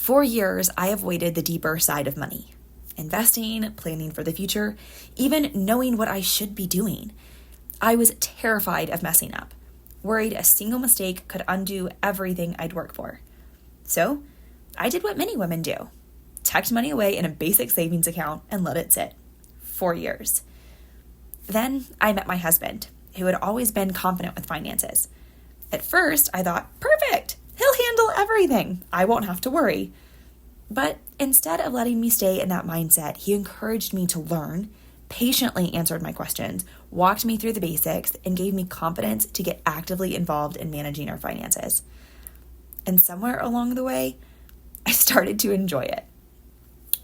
For years, I avoided the deeper side of money. Investing, planning for the future, even knowing what I should be doing. I was terrified of messing up, worried a single mistake could undo everything I'd worked for. So, I did what many women do. Tucked money away in a basic savings account and let it sit. 4 years. Then I met my husband, who had always been confident with finances. At first, I thought, perfect, he'll handle everything. I won't have to worry. But instead of letting me stay in that mindset, he encouraged me to learn, patiently answered my questions, walked me through the basics, and gave me confidence to get actively involved in managing our finances. And somewhere along the way, I started to enjoy it.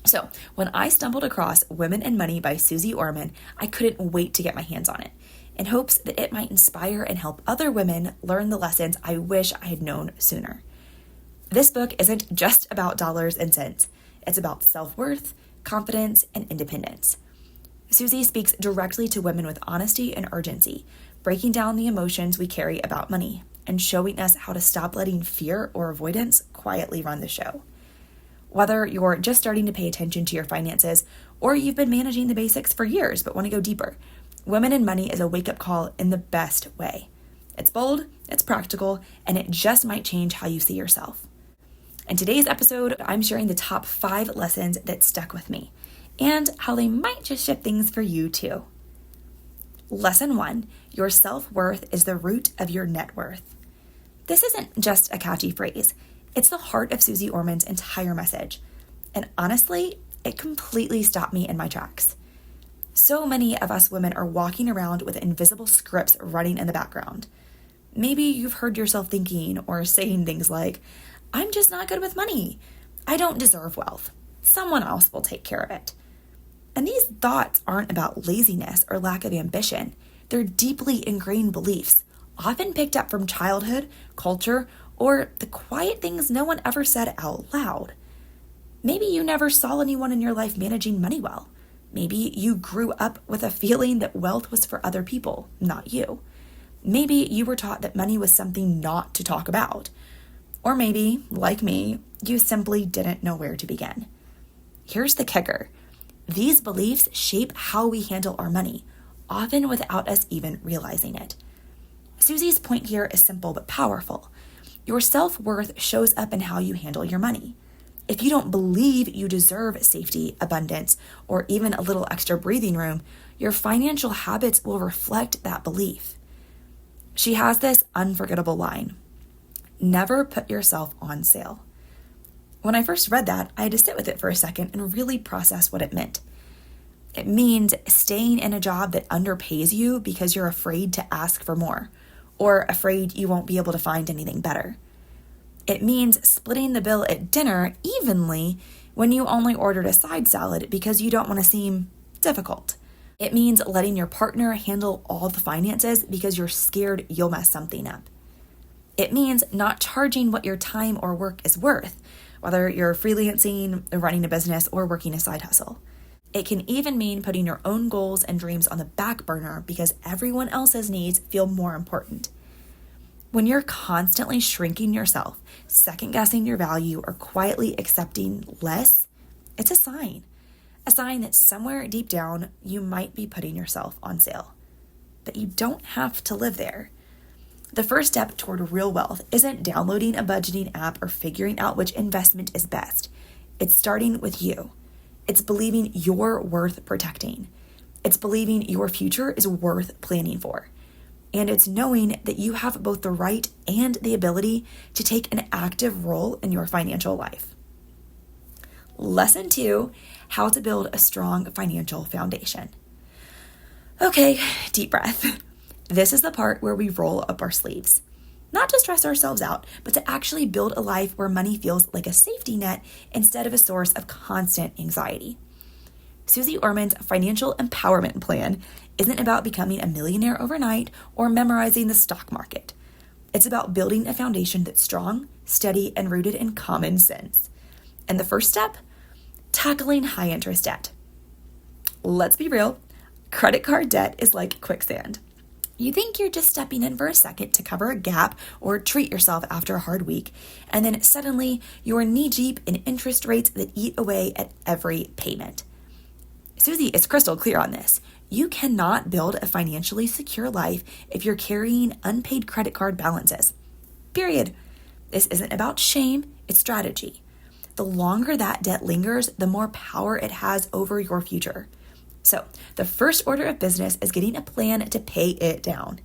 So when I stumbled across Women and Money by Suze Orman, I couldn't wait to get my hands on it, in hopes that it might inspire and help other women learn the lessons I wish I had known sooner. This book isn't just about dollars and cents. It's about self-worth, confidence, and independence. Suze speaks directly to women with honesty and urgency, breaking down the emotions we carry about money and showing us how to stop letting fear or avoidance quietly run the show. Whether you're just starting to pay attention to your finances or you've been managing the basics for years but want to go deeper, Women and Money is a wake-up call in the best way. It's bold, it's practical, and it just might change how you see yourself. In today's episode, I'm sharing the top 5 lessons that stuck with me and how they might just shift things for you too. Lesson 1, your self-worth is the root of your net worth. This isn't just a catchy phrase. It's the heart of Suze Orman's entire message. And honestly, it completely stopped me in my tracks. So many of us women are walking around with invisible scripts running in the background. Maybe you've heard yourself thinking or saying things like, I'm just not good with money. I don't deserve wealth. Someone else will take care of it. And these thoughts aren't about laziness or lack of ambition. They're deeply ingrained beliefs, often picked up from childhood, culture, or the quiet things no one ever said out loud. Maybe you never saw anyone in your life managing money well. Maybe you grew up with a feeling that wealth was for other people, not you. Maybe you were taught that money was something not to talk about. Or maybe, like me, you simply didn't know where to begin. Here's the kicker. These beliefs shape how we handle our money, often without us even realizing it. Suze's point here is simple but powerful. Your self-worth shows up in how you handle your money. If you don't believe you deserve safety, abundance, or even a little extra breathing room, your financial habits will reflect that belief. She has this unforgettable line, never put yourself on sale. When I first read that, I had to sit with it for a second and really process what it meant. It means staying in a job that underpays you because you're afraid to ask for more, or afraid you won't be able to find anything better. It means splitting the bill at dinner evenly when you only ordered a side salad because you don't want to seem difficult. It means letting your partner handle all the finances because you're scared you'll mess something up. It means not charging what your time or work is worth, whether you're freelancing, running a business, or working a side hustle. It can even mean putting your own goals and dreams on the back burner because everyone else's needs feel more important. When you're constantly shrinking yourself, second-guessing your value, or quietly accepting less, it's a sign that somewhere deep down you might be putting yourself on sale. But you don't have to live there. The first step toward real wealth isn't downloading a budgeting app or figuring out which investment is best. It's starting with you. It's believing you're worth protecting. It's believing your future is worth planning for. And it's knowing that you have both the right and the ability to take an active role in your financial life. Lesson 2, how to build a strong financial foundation. Okay, deep breath. This is the part where we roll up our sleeves. Not to stress ourselves out, but to actually build a life where money feels like a safety net instead of a source of constant anxiety. Suze Orman's financial empowerment plan isn't about becoming a millionaire overnight or memorizing the stock market. It's about building a foundation that's strong, steady, and rooted in common sense. And the first step? Tackling high interest debt. Let's be real, credit card debt is like quicksand. You think you're just stepping in for a second to cover a gap or treat yourself after a hard week, and then suddenly you're knee-deep in interest rates that eat away at every payment. Suze is crystal clear on this. You cannot build a financially secure life if you're carrying unpaid credit card balances. Period. This isn't about shame, it's strategy. The longer that debt lingers, the more power it has over your future. So, the first order of business is getting a plan to pay it down.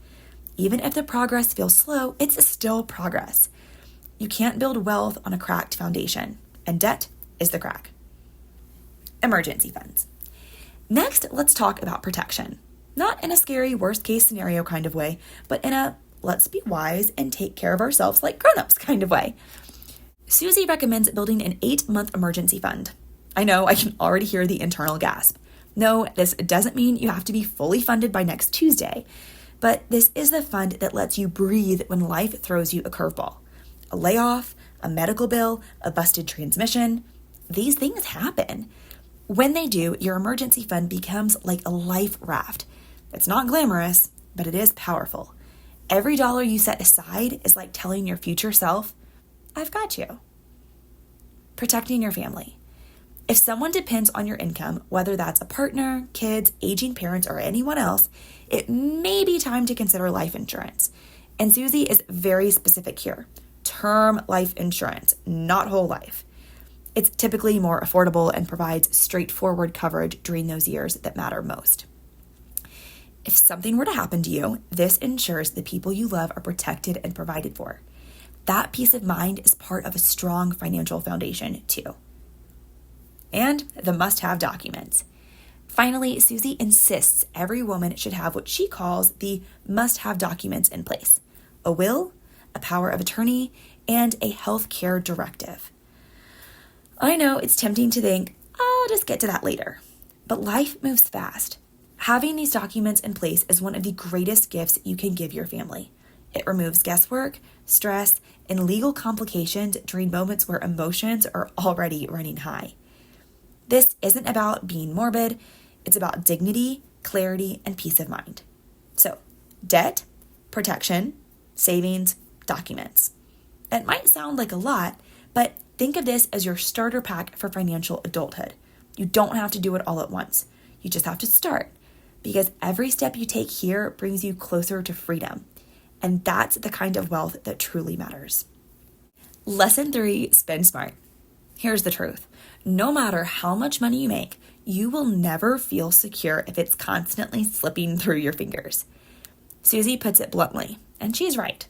Even if the progress feels slow, it's still progress. You can't build wealth on a cracked foundation, and debt is the crack. Emergency funds. Next, let's talk about protection. Not in a scary worst-case scenario kind of way, but in a let's be wise and take care of ourselves like grown-ups kind of way. Suze recommends building an 8-month emergency fund. I know, I can already hear the internal gasp. No, this doesn't mean you have to be fully funded by next Tuesday, but this is the fund that lets you breathe when life throws you a curveball. A layoff, a medical bill, a busted transmission. These things happen. When they do, your emergency fund becomes like a life raft. It's not glamorous, but it is powerful. Every dollar you set aside is like telling your future self, I've got you. Protecting your family. If someone depends on your income, whether that's a partner, kids, aging parents, or anyone else, it may be time to consider life insurance. And Suze is very specific here. Term life insurance, not whole life. It's typically more affordable and provides straightforward coverage during those years that matter most. If something were to happen to you, this ensures the people you love are protected and provided for. That peace of mind is part of a strong financial foundation, too. And the must-have documents. Finally, Suze insists every woman should have what she calls the must-have documents in place: a will, a power of attorney, and a health care directive. I know it's tempting to think, I'll just get to that later. But life moves fast. Having these documents in place is one of the greatest gifts you can give your family. It removes guesswork, stress, and legal complications during moments where emotions are already running high. This isn't about being morbid, it's about dignity, clarity, and peace of mind. So, debt, protection, savings, documents. It might sound like a lot, but think of this as your starter pack for financial adulthood. You don't have to do it all at once. You just have to start, because every step you take here brings you closer to freedom. And that's the kind of wealth that truly matters. Lesson 3, spend smart. Here's the truth. No matter how much money you make, you will never feel secure if it's constantly slipping through your fingers. Suze puts it bluntly, and she's right.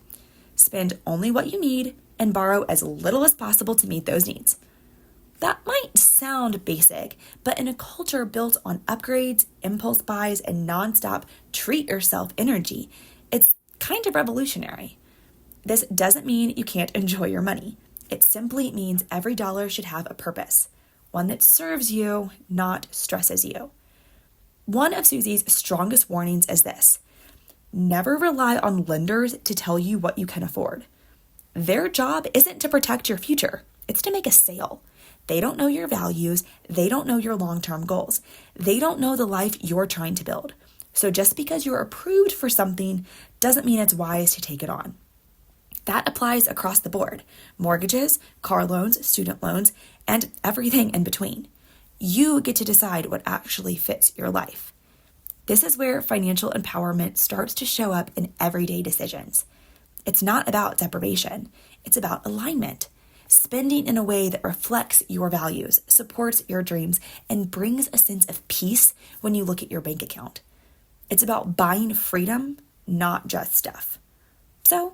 Spend only what you need and borrow as little as possible to meet those needs. That might sound basic, but in a culture built on upgrades, impulse buys, and nonstop treat-yourself energy, it's kind of revolutionary. This doesn't mean you can't enjoy your money. It simply means every dollar should have a purpose, one that serves you, not stresses you. One of Suze's strongest warnings is this: never rely on lenders to tell you what you can afford. Their job isn't to protect your future, it's to make a sale. They don't know your values, they don't know your long-term goals, they don't know the life you're trying to build. So just because you're approved for something doesn't mean it's wise to take it on. That applies across the board: mortgages, car loans, student loans, and everything in between. You get to decide what actually fits your life. This is where financial empowerment starts to show up in everyday decisions. It's not about deprivation, it's about alignment. Spending in a way that reflects your values, supports your dreams, and brings a sense of peace when you look at your bank account. It's about buying freedom, not just stuff. So,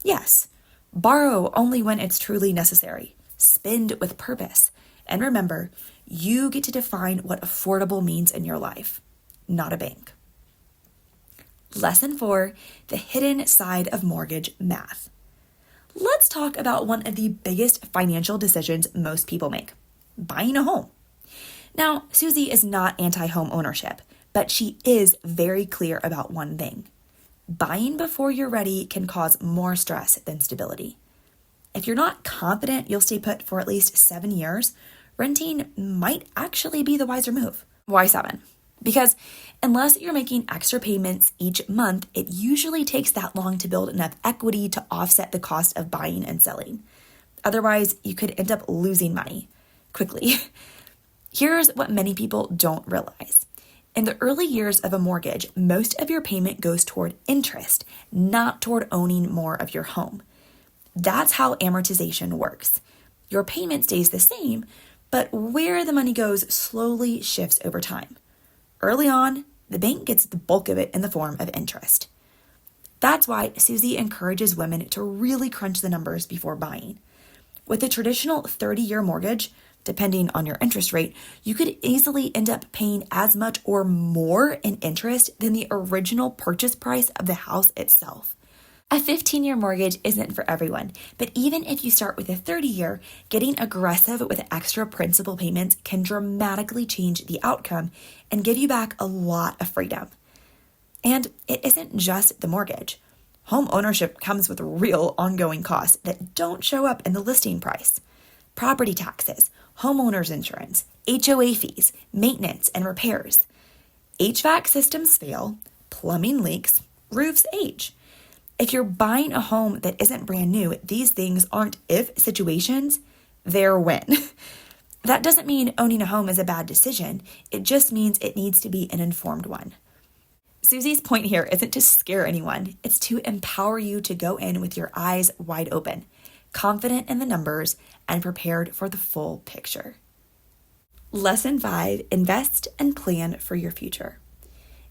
yes, borrow only when it's truly necessary. Spend with purpose. And remember, you get to define what affordable means in your life, not a bank. Lesson 4, the hidden side of mortgage math. Let's talk about one of the biggest financial decisions most people make: buying a home. Now, Suze is not anti-home ownership, but she is very clear about one thing. Buying before you're ready can cause more stress than stability. If you're not confident you'll stay put for at least 7 years, renting might actually be the wiser move. Why 7? Because unless you're making extra payments each month, it usually takes that long to build enough equity to offset the cost of buying and selling. Otherwise, you could end up losing money quickly. Here's what many people don't realize. In the early years of a mortgage, most of your payment goes toward interest, not toward owning more of your home. That's how amortization works. Your payment stays the same, but where the money goes slowly shifts over time. Early on, the bank gets the bulk of it in the form of interest. That's why Suze encourages women to really crunch the numbers before buying. With a traditional 30-year mortgage, depending on your interest rate, you could easily end up paying as much or more in interest than the original purchase price of the house itself. A 15-year mortgage isn't for everyone, but even if you start with a 30-year, getting aggressive with extra principal payments can dramatically change the outcome and give you back a lot of freedom. And it isn't just the mortgage. Home ownership comes with real ongoing costs that don't show up in the listing price. Property taxes, homeowners insurance, HOA fees, maintenance, and repairs. HVAC systems fail, plumbing leaks, roofs age. If you're buying a home that isn't brand new, these things aren't if situations, they're when. That doesn't mean owning a home is a bad decision. It just means it needs to be an informed one. Suze's point here isn't to scare anyone. It's to empower you to go in with your eyes wide open, confident in the numbers, and prepared for the full picture. Lesson 5, invest and plan for your future.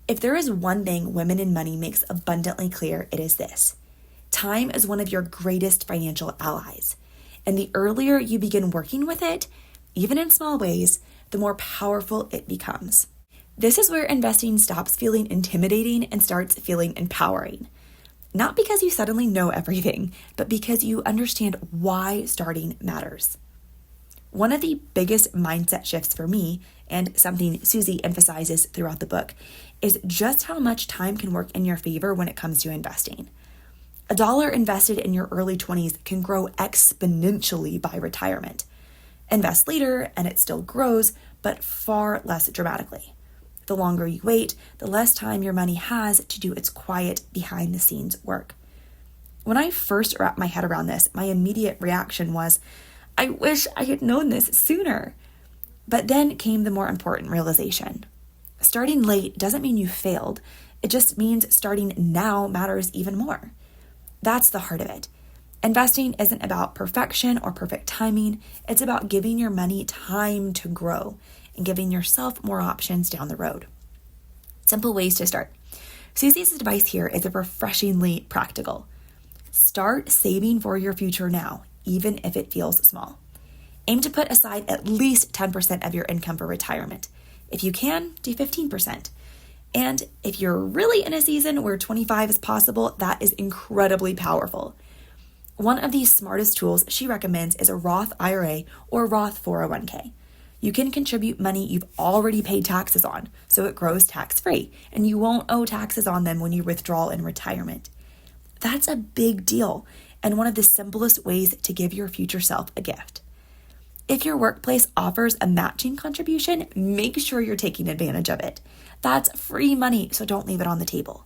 If there is one thing Women in Money makes abundantly clear, it is this. Time is one of your greatest financial allies. And the earlier you begin working with it, even in small ways, the more powerful it becomes. This is where investing stops feeling intimidating and starts feeling empowering. Not because you suddenly know everything, but because you understand why starting matters. One of the biggest mindset shifts for me, and something Suze emphasizes throughout the book, is just how much time can work in your favor when it comes to investing. $1 invested in your early 20s can grow exponentially by retirement. Invest later, and it still grows, but far less dramatically. The longer you wait, the less time your money has to do its quiet, behind-the-scenes work. When I first wrapped my head around this, my immediate reaction was, I wish I had known this sooner. But then came the more important realization. Starting late doesn't mean you failed. It just means starting now matters even more. That's the heart of it. Investing isn't about perfection or perfect timing. It's about giving your money time to grow and giving yourself more options down the road. Simple ways to start. Suze's advice here is refreshingly practical. Start saving for your future now, even if it feels small. Aim to put aside at least 10% of your income for retirement. If you can, do 15%. And if you're really in a season where 25 is possible, that is incredibly powerful. One of the smartest tools she recommends is a Roth IRA or Roth 401k. You can contribute money you've already paid taxes on, so it grows tax-free, and you won't owe taxes on them when you withdraw in retirement. That's a big deal, and one of the simplest ways to give your future self a gift. If your workplace offers a matching contribution, make sure you're taking advantage of it. That's free money, so don't leave it on the table.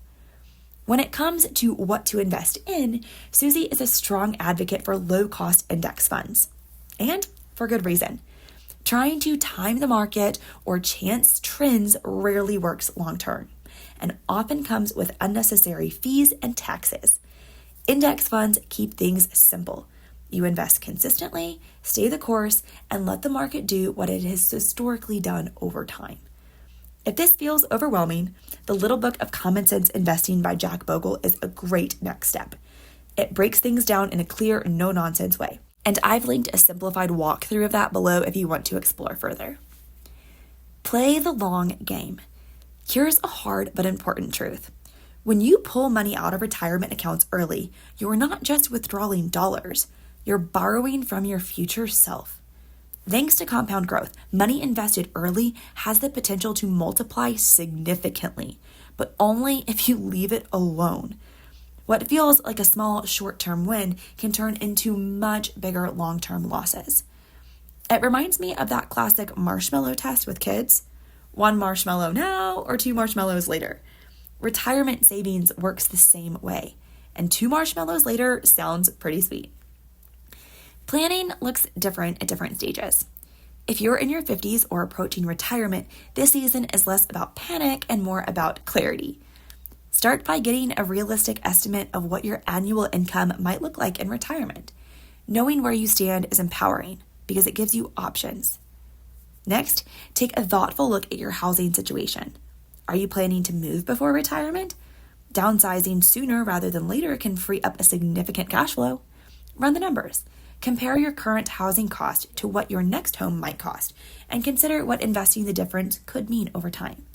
When it comes to what to invest in, Suze is a strong advocate for low-cost index funds. And for good reason. Trying to time the market or chance trends rarely works long-term and often comes with unnecessary fees and taxes. Index funds keep things simple. You invest consistently, stay the course, and let the market do what it has historically done over time. If this feels overwhelming, the Little Book of Common Sense Investing by Jack Bogle is a great next step. It breaks things down in a clear, no-nonsense way. And I've linked a simplified walkthrough of that below if you want to explore further. Play the long game. Here's a hard but important truth. When you pull money out of retirement accounts early, you're not just withdrawing dollars, you're borrowing from your future self. Thanks to compound growth, money invested early has the potential to multiply significantly, but only if you leave it alone. What feels like a small short-term win can turn into much bigger long-term losses. It reminds me of that classic marshmallow test with kids. One marshmallow now or two marshmallows later. Retirement savings works the same way, and two marshmallows later sounds pretty sweet. Planning looks different at different stages. If you're in your 50s or approaching retirement, this season is less about panic and more about clarity. Start by getting a realistic estimate of what your annual income might look like in retirement. Knowing where you stand is empowering because it gives you options. Next, take a thoughtful look at your housing situation. Are you planning to move before retirement? Downsizing sooner rather than later can free up a significant cash flow. Run the numbers. Compare your current housing cost to what your next home might cost, and consider what investing the difference could mean over time.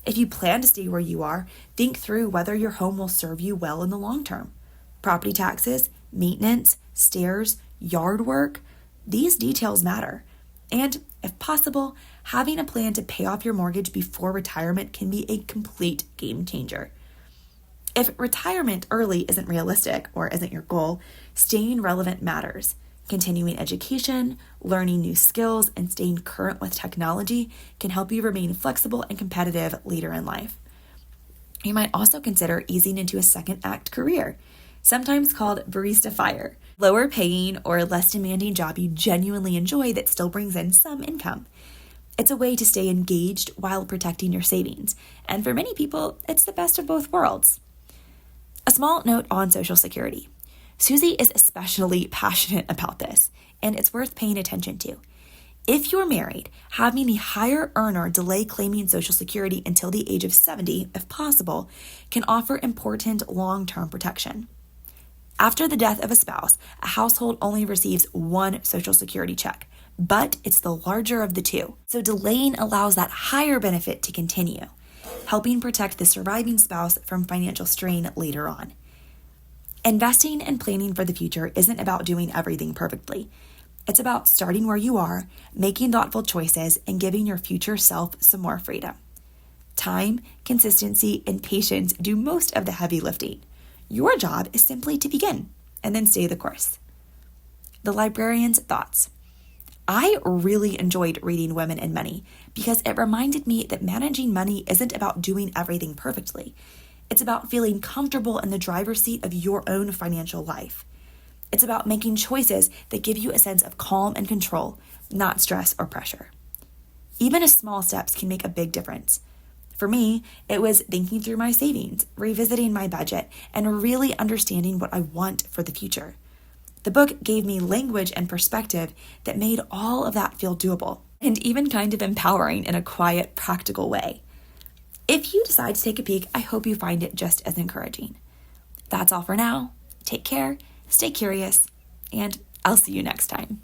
If you plan to stay where you are, think through whether your home will serve you well in the long term. Property taxes, maintenance, stairs, yard work, these details matter. And if possible, having a plan to pay off your mortgage before retirement can be a complete game changer. If retirement early isn't realistic or isn't your goal, staying relevant matters. Continuing education, learning new skills, and staying current with technology can help you remain flexible and competitive later in life. You might also consider easing into a second act career, sometimes called barista fire, lower paying or less demanding job you genuinely enjoy that still brings in some income. It's a way to stay engaged while protecting your savings, and for many people, it's the best of both worlds. A small note on Social Security. Suze is especially passionate about this, and it's worth paying attention to. If you're married, having the higher earner delay claiming Social Security until the age of 70, if possible, can offer important long-term protection. After the death of a spouse, a household only receives one Social Security check, but it's the larger of the two, so delaying allows that higher benefit to continue, helping protect the surviving spouse from financial strain later on. Investing and planning for the future isn't about doing everything perfectly. It's about starting where you are, making thoughtful choices, and giving your future self some more freedom. Time, consistency, and patience do most of the heavy lifting. Your job is simply to begin and then stay the course. The librarian's thoughts. I really enjoyed reading Women and Money because it reminded me that managing money isn't about doing everything perfectly. It's about feeling comfortable in the driver's seat of your own financial life. It's about making choices that give you a sense of calm and control, not stress or pressure. Even small steps can make a big difference. For me, it was thinking through my savings, revisiting my budget, and really understanding what I want for the future. The book gave me language and perspective that made all of that feel doable and even kind of empowering in a quiet, practical way. If you decide to take a peek, I hope you find it just as encouraging. That's all for now. Take care, stay curious, and I'll see you next time.